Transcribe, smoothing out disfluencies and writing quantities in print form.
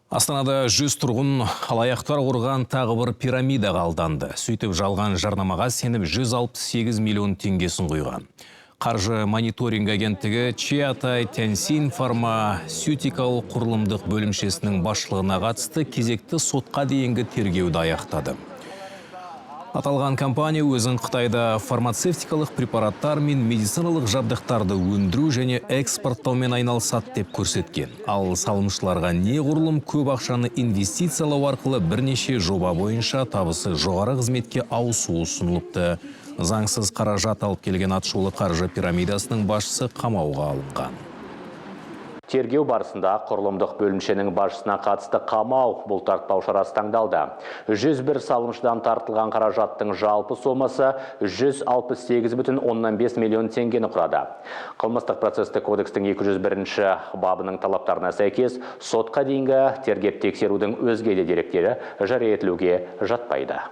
Астанада 100 тұрғын алаяқтар құрған тағы бір пирамида қалданды. Сөйтіп жалған жарнамаға сеніп 168 миллион теңгесін құйған. Қаржы мониторинг агенттігі Чиатай Тяньсин фармацевтикалық құрылымдық бөлімшесінің басшылығына қатысты кезекті сотқа дейінгі тергеуді аяқтады. Аталған компания өзін Қытайда фармацевтикалық препараттар мен медициналық жабдықтарды өндіру және экспорттаумен айналысады деп көрсеткен. Ал салымшыларға неғұрлым көп ақшаны инвестициялау арқылы бірнеше жоба бойынша табысы жоғары қызметке ауысуы ұсынылыпты. Заңсыз қаражат алып келген атышулы қаржы пирамидасының басшысы қамауға алынған. Тергеу барысында құрылымдық бөлімшенің басшысына қатысты қамау бұлтартпау шарасы таңдалды. 101 салымшыдан тартылған қаражаттың жалпы сомасы 168,5 миллион теңгені құрады. Қылмыстық процесстік кодекстің 201-ші бабының талаптарына сәйкес сотқа дейінгі тергеп тексерудің өзге де деректері жария етілуге жатпайды.